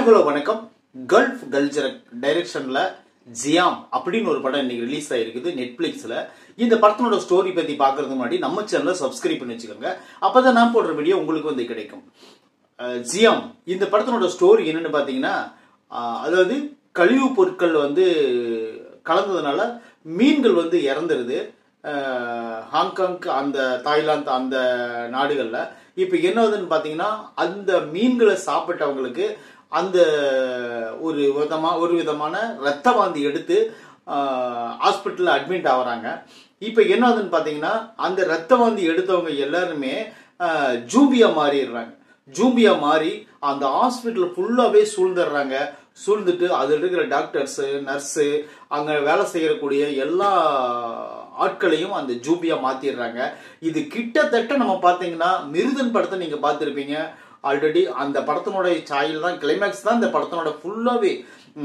Hi hello வணக்கம். Gulf culture டைரக்ஷன்ல ஜியாம் அப்படின்னு ஒரு படம் இன்னைக்கு ரிலீஸ் ஆயிருக்குது நெட்ஃபிளிக்ஸ்ல. இந்த படத்தினோட ஸ்டோரி பத்தி பாக்குறதுக்கு முன்னாடி நம்ம சேனலை சப்ஸ்கிரைப் பண்ணி வச்சுக்கோங்க. அப்பதான் நான் போடுற வீடியோ உங்களுக்கு வந்து கிடைக்கும். ஜியாம் இந்த படத்தினோட ஸ்டோரி என்னன்னு பாத்தீங்கன்னா, அதாவது கழிவு பொருட்கள் வந்து கலந்ததுனால மீன்கள் வந்து இறந்துருது. ஹாங்காங், அந்த தாய்லாந்து, அந்த நாடுகள்ல இப்ப என்னதுன்னு பாத்தீங்கன்னா, அந்த மீன்களை சாப்பிட்டவங்களுக்கு அந்த ஒரு விதமான ரத்த வாந்தி எடுத்து ஹாஸ்பிட்டல்ல அட்மிட் ஆகுறாங்க. இப்ப என்னதுன்னு பாத்தீங்கன்னா, அந்த ரத்த வாந்தி எடுத்தவங்க எல்லாருமே ஜூம்பியா மாறிடுறாங்க. ஜூம்பியா மாறி அந்த ஹாஸ்பிட்டல் ஃபுல்லாவே சூழ்ந்துடுறாங்க. சூழ்ந்துட்டு அதில் இருக்கிற டாக்டர்ஸ், நர்ஸு, அங்க வேலை செய்யக்கூடிய எல்லா ஆட்களையும் அந்த ஜூம்பியா மாத்திடுறாங்க. இது கிட்டத்தட்ட நம்ம பாத்தீங்கன்னா மிருதன் படத்தை நீங்க பார்த்திருப்பீங்க. ஆல்ரெடி அந்த படத்தினோட சாயல் தான், கிளைமேக்ஸ் தான் இந்த படத்தினோட ஃபுல்லாவே.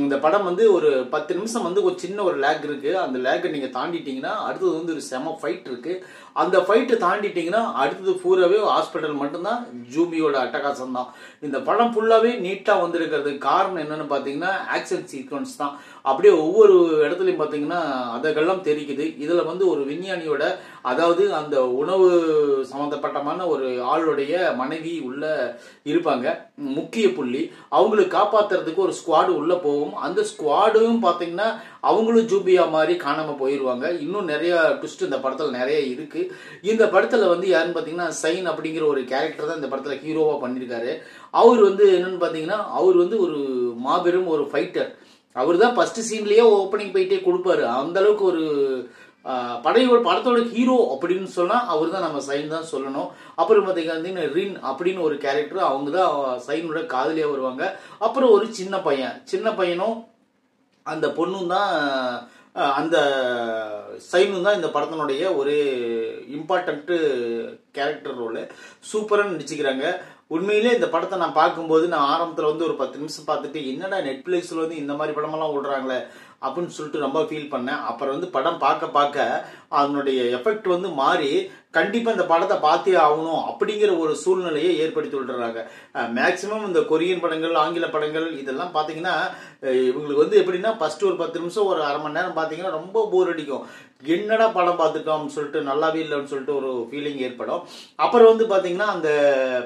இந்த படம் வந்து ஒரு 10 நிமிஷம் வந்து ஒரு சின்ன ஒரு லேக் இருக்கு. அந்த லேக்கை நீங்க தாண்டிட்டீங்கன்னா அடுத்தது வந்து ஒரு செம ஃபைட் இருக்கு. அந்த ஃபைட்டை தாண்டிட்டீங்கன்னா அடுத்தது பூராவே ஹாஸ்பிட்டல் மட்டும்தான், ஜூம்பியோட அட்டகாசம் தான். இந்த படம் ஃபுல்லாவே நீட்டா வந்திருக்கிறது காரணம் என்னன்னு பாத்தீங்கன்னா ஆக்ஷன் சீக்வன்ஸ் தான். அப்படியே ஒவ்வொரு இடத்துலயும் பாத்தீங்கன்னா அதெல்லாம் தெரிக்குது. இதுல வந்து ஒரு விஞ்ஞானியோட, அதாவது அந்த உணவு சம்பந்தப்பட்டமான ஒரு ஆளுடைய மனைவி உள்ள இருப்பாங்க, முக்கிய புள்ளி. அவங்களுக்கு காப்பாத்துறதுக்கு ஒரு ஸ்குவாடு உள்ள போகும். அந்த ஸ்குவாடும் பாத்தீங்கன்னா அவங்களும் ஜூம்பியா மாதிரி காணாம போயிருவாங்க. இன்னும் நிறைய ட்விஸ்ட் இந்த படத்துல நிறைய இருக்கு. இந்த படத்துல வந்து யாருன்னு பாத்தீங்கன்னா சைன் அப்படிங்கிற ஒரு கேரக்டர் தான் இந்த படத்துல ஹீரோவா பண்ணிருக்காரு. அவர் வந்து என்னன்னு பாத்தீங்கன்னா, அவர் வந்து ஒரு மாபெரும் ஒரு ஃபைட்டர். அவர் தான் ஃபர்ஸ்ட் சீன்லயே ஓப்பனிங் போயிட்டே கொடுப்பாரு. அந்த அளவுக்கு ஒரு படத்தோட ஹீரோ அப்படின்னு சொன்னா அவர் தான், நம்ம சைன் தான் சொல்லணும். அப்புறம் பாத்தீங்கன்னா ரின் அப்படின்னு ஒரு கேரக்டர், அவங்க தான் சைனோட காதலியா வருவாங்க. அப்புறம் ஒரு சின்ன பையனும் அந்த பொண்ணும் தான், அந்த சைனும் தான் இந்த படத்தினுடைய ஒரு இம்பார்ட்டன்ட் கேரக்டர் ரோல். சூப்பரா நடிச்சுக்கிறாங்க. உண்மையிலே இந்த படத்தை நான் பார்க்கும்போது, நான் ஆரம்பத்துல வந்து ஒரு 10 நிமிஷம் பார்த்துட்டு என்னடா நெட்ஃபிளிக்ஸ்ல வந்து இந்த மாதிரி படமெல்லாம் விடுறாங்களே அப்படின்னு சொல்லிட்டு ரொம்ப ஃபீல் பண்ணேன். அப்புறம் வந்து படம் பார்க்க அதனுடைய எஃபெக்ட் வந்து மாறி கண்டிப்பா இந்த படத்தை பார்த்தே ஆகணும் அப்படிங்கிற ஒரு சூழ்நிலையை ஏற்படுத்தி விடுறாங்க. மேக்சிமம் இந்த கொரியன் படங்கள், ஆங்கில படங்கள் இதெல்லாம் பாத்தீங்கன்னா இவங்களுக்கு வந்து எப்படின்னா ஃபர்ஸ்ட் ஒரு 10 நிமிஷம் ஒரு அரை மணி நேரம் பாத்தீங்கன்னா ரொம்ப போர் அடிக்கும். என்னடா படம் பார்த்துட்டோம் சொல்லிட்டு, நல்லாவே இல்லைன்னு சொல்லிட்டு ஒரு ஃபீலிங் ஏற்படும். அப்புறம் வந்து பாத்தீங்கன்னா அந்த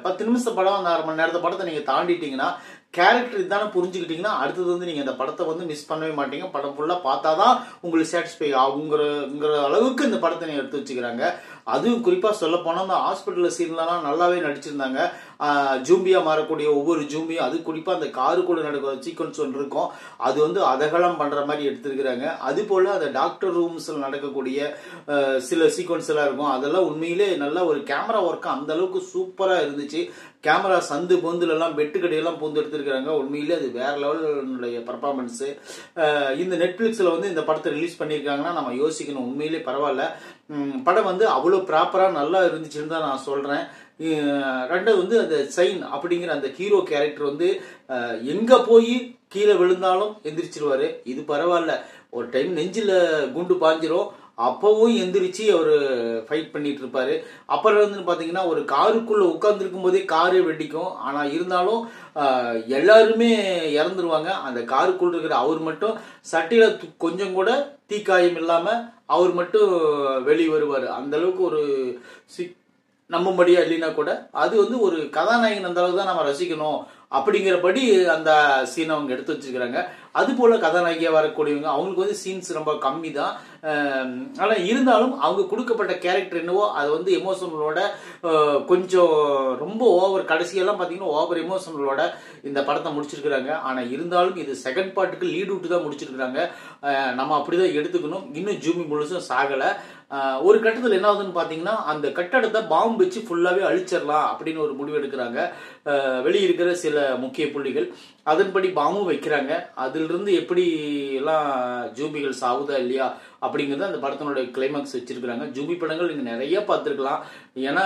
10 நிமிஷம் படம், அந்த அரை மணி நேரத்தை படத்தை நீங்க தாண்டிட்டீங்கன்னா, கேரக்டர் இதான புரிஞ்சுக்கிட்டீங்கன்னா அடுத்தது வந்து நீங்க அந்த படத்தை வந்து மிஸ் பண்ணவே மாட்டீங்க. படம் ஃபுல்லா பார்த்தாதான் உங்களுக்கு சாட்டிஸ்ஃபை ஆகுங்கிற அளவுக்கு இந்த படத்தை நீங்க எடுத்து வச்சுக்கிறாங்க. அதுவும் குறிப்பா சொல்ல போனா அந்த ஹாஸ்பிட்டல் சீன்லாம் நல்லாவே நடிச்சிருந்தாங்க. ஜூம்பியா மாறக்கூடிய ஒவ்வொரு ஜூம்பியும், அது குறிப்பா அந்த காருக்குள்ள நடக்கிற சீக்வன்ஸ் ஒன்று இருக்கும், அது வந்து அதகலம் பண்ற மாதிரி எடுத்திருக்கிறாங்க. அது போல அந்த டாக்டர் ரூம்ஸ்ல நடக்கக்கூடிய சில சீக்வன்ஸ் எல்லாம் இருக்கும். அதெல்லாம் உண்மையிலே நல்ல ஒரு கேமரா ஒர்க் அந்த அளவுக்கு சூப்பரா இருந்துச்சு. கேமரா சந்து பொந்துல எல்லாம் வெட்டுக்கடையெல்லாம் பூந்து எடுத்திருக்கிறாங்க. உண்மையிலே அது வேற லெவலுடைய பர்ஃபார்மன்ஸ். இந்த நெட்ஃபிளிக்ஸ்ல வந்து இந்த படத்தை ரிலீஸ் பண்ணியிருக்காங்கன்னா நம்ம யோசிக்கணும். உண்மையிலே பரவாயில்ல. படம் வந்து அவ்வளவு ப்ராப்பரா நல்லா இருந்துச்சுன்னு தான் நான் சொல்றேன். ரெண்டாவது வந்து அந்த சைன் அப்படிங்கிற அந்த ஹீரோ கேரக்டர் வந்து எங்க போய் கீழே விழுந்தாலும் எந்திரிச்சிருவாரு. இது பரவாயில்ல. ஒரு டைம் நெஞ்சில குண்டு பாஞ்சிரும், அப்பவும் எந்திரிச்சு அவரு ஃபைட் பண்ணிட்டு இருப்பாரு. அப்புறம் வந்து பாத்தீங்கன்னா ஒரு காருக்குள்ள உட்கார்ந்து இருக்கும் போதே காரே வெடிக்கும். ஆனா இருந்தாலும் எல்லாருமே இறந்துருவாங்க. அந்த காருக்குள்ள இருக்கிற அவர் மட்டும் சட்டையில கொஞ்சம் கூட தீக்காயம் இல்லாம அவர் மட்டும் வெளியே வருவாரு. அந்த அளவுக்கு ஒரு நம்பும்படியா இல்லைன்னா கூட அது வந்து ஒரு கதாநாயகன் அந்த அளவுக்கு தான் நம்ம ரசிக்கணும் அப்படிங்கிறபடி அந்த சீனை அவங்க எடுத்து வச்சிருக்கிறாங்க. அது போல கதாநாயகியா வரக்கூடியவங்க, அவங்களுக்கு வந்து சீன்ஸ் ரொம்ப கம்மி தான். ஆனா இருந்தாலும் அவங்க கொடுக்கப்பட்ட கேரக்டர் என்னவோ அது வந்து எமோஷனலோட கொஞ்சம் ரொம்ப ஓவர், கடைசியெல்லாம் பாத்தீங்கன்னா ஓவர் எமோஷனலோட இந்த படத்தை முடிச்சிருக்கிறாங்க. ஆனா இருந்தாலும் இது செகண்ட் பார்ட்டுக்கு லீட் விட்டு தான் முடிச்சிருக்கிறாங்க. நம்ம அப்படிதான் எடுத்துக்கணும். இன்னும் ஜூமி முழுசும் சாகல. ஒரு கட்டத்தில் என்ன ஆகுதுன்னு பாத்தீங்கன்னா, அந்த கட்டடத்தை பாம்பு வச்சு ஃபுல்லாவே அழிச்சிடலாம் அப்படின்னு ஒரு முடிவு எடுக்கிறாங்க வெளியிருக்கிற சில முக்கிய புள்ளிகள். அதன்படி பாம்பும் வைக்கிறாங்க. அதிலிருந்து எப்படி எல்லாம் ஜூம்பிகள் சாகுதா இல்லையா அப்படிங்கிறது அந்த படத்தினுடைய கிளைமாக்ஸ் வச்சிருக்கிறாங்க. ஜூபி படங்கள் நீங்க நிறைய பார்த்துருக்கலாம். ஏன்னா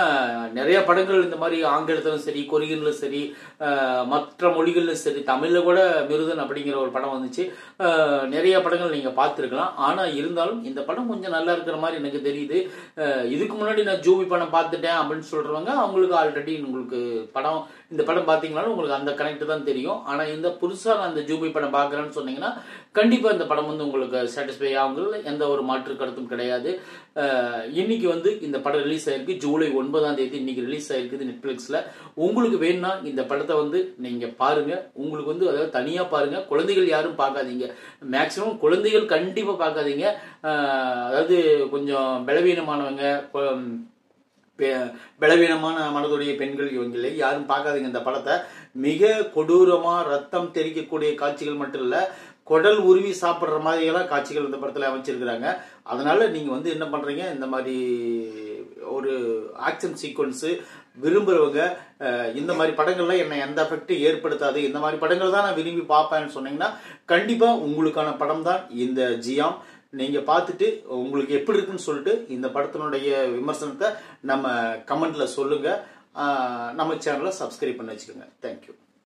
நிறைய படங்கள் இந்த மாதிரி ஆங்கிலத்திலும் சரி, கொரியன்லும் சரி, மற்ற மொழிகளிலும் சரி, தமிழ்ல கூட மிருதன் அப்படிங்கிற ஒரு படம் வந்துச்சு. நிறைய படங்கள் நீங்க பார்த்துருக்கலாம். ஆனா இருந்தாலும் இந்த படம் கொஞ்சம் நல்லா இருக்கிற மாதிரி எனக்கு தெரியுது. இதுக்கு முன்னாடி நான் ஜூபி படம் பார்த்துட்டேன் அப்படின்னு சொல்றவங்க அவங்களுக்கு ஆல்ரெடி உங்களுக்கு இந்த படம் பார்த்தீங்கன்னாலும் உங்களுக்கு அந்த கனெக்ட் தான் தெரியும். ஆனா இந்த புதுசா நான் இந்த ஜூபி படம் பார்க்குறேன்னு சொன்னீங்கன்னா கண்டிப்பா இந்த படம் வந்து உங்களுக்கு சாட்டிஸ்ஃபை ஆகுங்கிறது எந்த ஒரு மாற்று கருத்தும் கிடையாது. இன்னைக்கு வந்து இந்த படம் ரிலீஸ் ஆயிருக்கு. ஜூலை 9ஆம் தேதி இன்னைக்கு ரிலீஸ் ஆயிருக்குது நெட்ஃபிளிக்ஸ்ல. உங்களுக்கு வேணும்னா இந்த படத்தை வந்து நீங்க பாருங்க. உங்களுக்கு வந்து அதாவது தனியா பாருங்க. குழந்தைகள் யாரும் பார்க்காதீங்க. மேக்சிமம் குழந்தைகள் கண்டிப்பா பார்க்காதீங்க. அதாவது கொஞ்சம் பலவீனமானவங்க, பலவீனமான மனதுடைய பெண்கள் இவங்களே யாரும் பார்க்காதீங்க இந்த படத்தை. மிக கொடூரமா ரத்தம் தெறிக்கக்கூடிய காட்சிகள் மட்டும் இல்ல, குடல் உருவி சாப்பிடுற மாதிரி எல்லாம் காட்சிகள் இந்த படத்துல அமைச்சிருக்கிறாங்க. அதனால நீங்க வந்து என்ன பண்றீங்க, இந்த மாதிரி ஒரு ஆக்ஷன் சீக்வன்ஸ் விரும்புறவங்க, இந்த மாதிரி படங்கள்லாம் என்ன எந்த எஃபெக்ட் ஏற்படுத்தாது, இந்த மாதிரி படங்கள் தான் நான் விரும்பி பார்ப்பேன்னு சொன்னீங்கன்னா கண்டிப்பா உங்களுக்கான படம் தான் இந்த ஜியாம். நீங்க பார்த்துட்டு உங்களுக்கு எப்படி இருக்குன்னு சொல்லிட்டு இந்த படத்தினுடைய விமர்சனத்தை நம்ம கமெண்ட்ல சொல்லுங்க. நம்ம சேனலை சப்ஸ்கிரைப் பண்ணி வச்சுக்கோங்க. தேங்க்யூ.